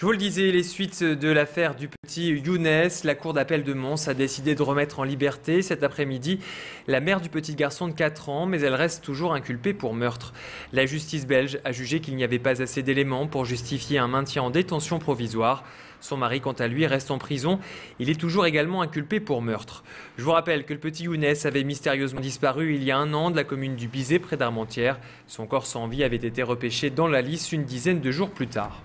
Je vous le disais, les suites de l'affaire du petit Younes, la cour d'appel de Mons a décidé de remettre en liberté cet après-midi la mère du petit garçon de 4 ans, mais elle reste toujours inculpée pour meurtre. La justice belge a jugé qu'il n'y avait pas assez d'éléments pour justifier un maintien en détention provisoire. Son mari, quant à lui, reste en prison. Il est toujours également inculpé pour meurtre. Je vous rappelle que le petit Younes avait mystérieusement disparu il y a 1 an de la commune du Bizet, près d'Armentières. Son corps sans vie avait été repêché dans la Lys une dizaine de jours plus tard.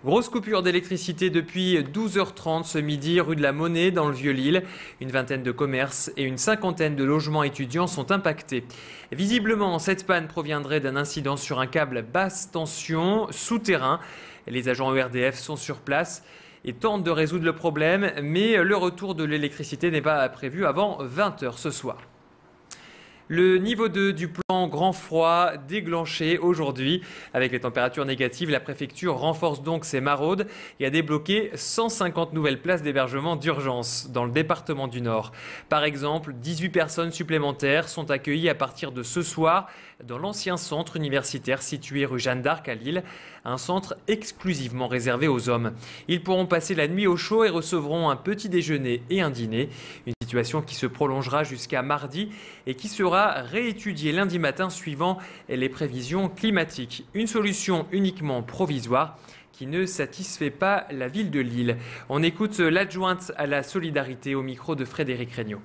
Grosse coupure d'électricité depuis 12h30 ce midi, rue de la Monnaie dans le Vieux-Lille. Une vingtaine de commerces et une cinquantaine de logements étudiants sont impactés. Visiblement, cette panne proviendrait d'un incident sur un câble basse tension souterrain. Les agents ERDF sont sur place et tentent de résoudre le problème, mais le retour de l'électricité n'est pas prévu avant 20h ce soir. Le niveau 2 du plan grand froid déclenché aujourd'hui. Avec les températures négatives, la préfecture renforce donc ses maraudes et a débloqué 150 nouvelles places d'hébergement d'urgence dans le département du Nord. Par exemple, 18 personnes supplémentaires sont accueillies à partir de ce soir dans l'ancien centre universitaire situé rue Jeanne d'Arc à Lille, un centre exclusivement réservé aux hommes. Ils pourront passer la nuit au chaud et recevront un petit déjeuner et un dîner. Une situation qui se prolongera jusqu'à mardi et qui sera réétudiée lundi matin suivant les prévisions climatiques. Une solution uniquement provisoire qui ne satisfait pas la ville de Lille. On écoute l'adjointe à la solidarité au micro de Frédéric Regnault.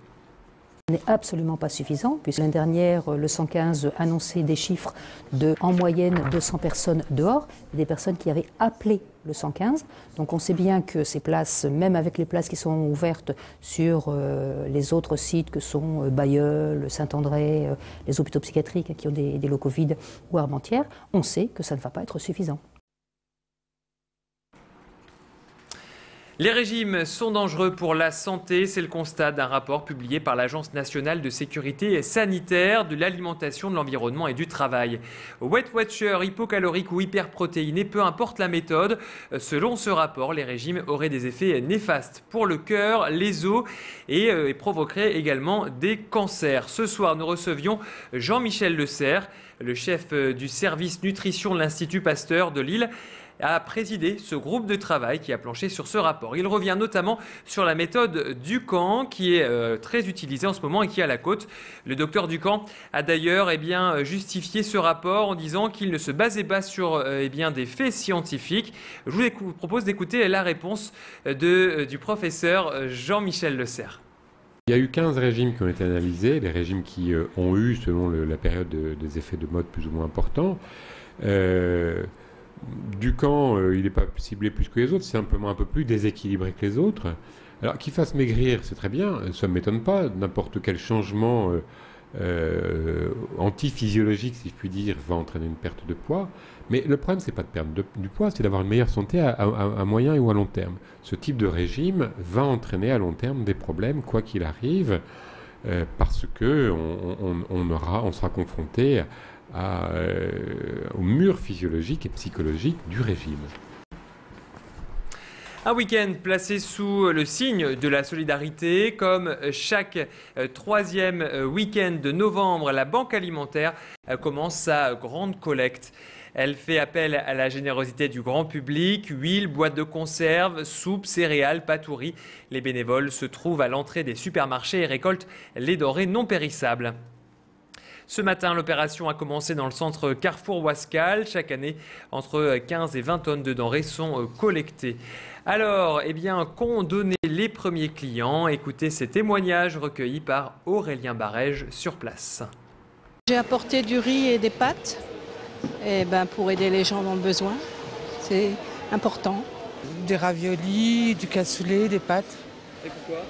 Ce n'est absolument pas suffisant, puisque l'année dernière, le 115 annonçait des chiffres de, en moyenne, 200 personnes dehors, des personnes qui avaient appelé le 115. Donc on sait bien que ces places, même avec les places qui sont ouvertes sur les autres sites que sont Bailleul, Saint-André, les hôpitaux psychiatriques qui ont des locaux vides ou Armentières, on sait que ça ne va pas être suffisant. Les régimes sont dangereux pour la santé, c'est le constat d'un rapport publié par l'Agence nationale de sécurité sanitaire, de l'alimentation, de l'environnement et du travail. Weight Watcher, hypocalorique ou hyperprotéiné, peu importe la méthode, selon ce rapport, les régimes auraient des effets néfastes pour le cœur, les os et provoqueraient également des cancers. Ce soir, nous recevions Jean-Michel Le Serre, le chef du service nutrition de l'Institut Pasteur de Lille, a présidé ce groupe de travail qui a planché sur ce rapport. Il revient notamment sur la méthode Dukan qui est très utilisée en ce moment et qui est à la côte. Le docteur Dukan a d'ailleurs justifié ce rapport en disant qu'il ne se basait pas sur des faits scientifiques. Je vous propose d'écouter la réponse du professeur Jean-Michel Le Serre. Il y a eu 15 régimes qui ont été analysés, les régimes qui ont eu, selon la période, des effets de mode plus ou moins importants. Dukan, il n'est pas ciblé plus que les autres, c'est simplement un peu plus déséquilibré que les autres. Alors qu'il fasse maigrir, c'est très bien, ça ne m'étonne pas. N'importe quel changement antiphysiologique, si je puis dire, va entraîner une perte de poids. Mais le problème, c'est pas de perdre du poids, c'est d'avoir une meilleure santé à moyen ou à long terme. Ce type de régime va entraîner à long terme des problèmes, quoi qu'il arrive, parce qu'on sera confronté au mur physiologique et psychologique du régime. Un week-end placé sous le signe de la solidarité. Comme chaque troisième week-end de novembre, la Banque alimentaire commence sa grande collecte. Elle fait appel à la générosité du grand public, huile, boîtes de conserve, soupe, céréales, pâtouris. Les bénévoles se trouvent à l'entrée des supermarchés et récoltent les denrées non périssables. Ce matin, l'opération a commencé dans le centre Carrefour Wascal. Chaque année, entre 15 et 20 tonnes de denrées sont collectées. Alors, qu'ont donné les premiers clients? Écoutez ces témoignages recueillis par Aurélien Barège sur place. J'ai apporté du riz et des pâtes pour aider les gens dans le besoin. C'est important. Des raviolis, du cassoulet, des pâtes. Et pourquoi?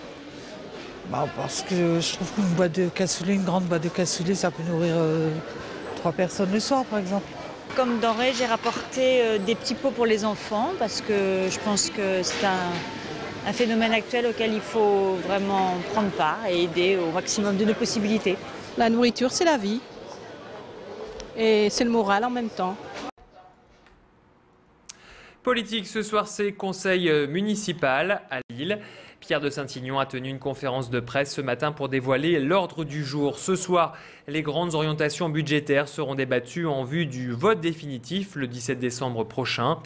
Parce que je trouve qu'une boîte de cassoulet, une grande boîte de cassoulet, ça peut nourrir 3 personnes le soir, par exemple. Comme denrée, j'ai rapporté des petits pots pour les enfants parce que je pense que c'est un phénomène actuel auquel il faut vraiment prendre part et aider au maximum de nos possibilités. La nourriture, c'est la vie et c'est le moral en même temps. Politique, ce soir, c'est conseil municipal à Lille. Pierre de Saint-Ignon a tenu une conférence de presse ce matin pour dévoiler l'ordre du jour. Ce soir, les grandes orientations budgétaires seront débattues en vue du vote définitif le 17 décembre prochain.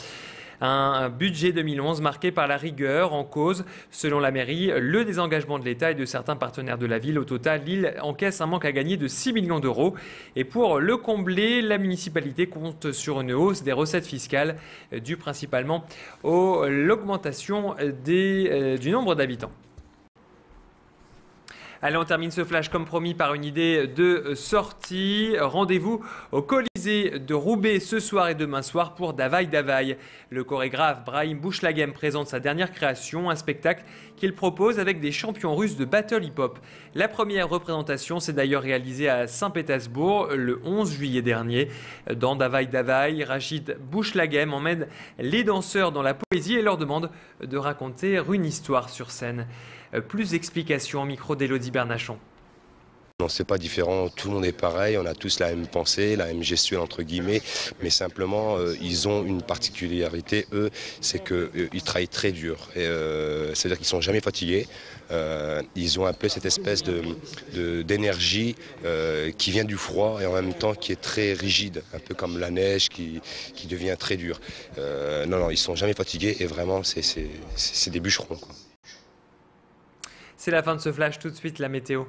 Un budget 2011 marqué par la rigueur, en cause, selon la mairie, le désengagement de l'État et de certains partenaires de la ville. Au total, Lille encaisse un manque à gagner de 6 millions d'euros. Et pour le combler, la municipalité compte sur une hausse des recettes fiscales due principalement à l'augmentation du nombre d'habitants. Allez, on termine ce flash comme promis par une idée de sortie. Rendez-vous au Colisée de Roubaix ce soir et demain soir pour Davaï Davaï. Le chorégraphe Brahim Bouchlaghem présente sa dernière création, un spectacle qu'il propose avec des champions russes de battle hip-hop. La première représentation s'est d'ailleurs réalisée à Saint-Pétersbourg le 11 juillet dernier. Dans Davaï Davaï, Rachid Bouchlaghem emmène les danseurs dans la poésie et leur demande de raconter une histoire sur scène. Plus d'explications au micro d'Élodie Bernachon. Non, c'est pas différent, tout le monde est pareil, on a tous la même pensée, la même gestuelle entre guillemets, mais simplement ils ont une particularité, eux, c'est qu'ils travaillent très dur, c'est-à-dire qu'ils sont jamais fatigués, ils ont un peu cette espèce d'énergie qui vient du froid et en même temps qui est très rigide, un peu comme la neige qui devient très dure. Non, ils sont jamais fatigués et vraiment c'est des bûcherons, quoi. C'est la fin de ce flash, tout de suite la météo.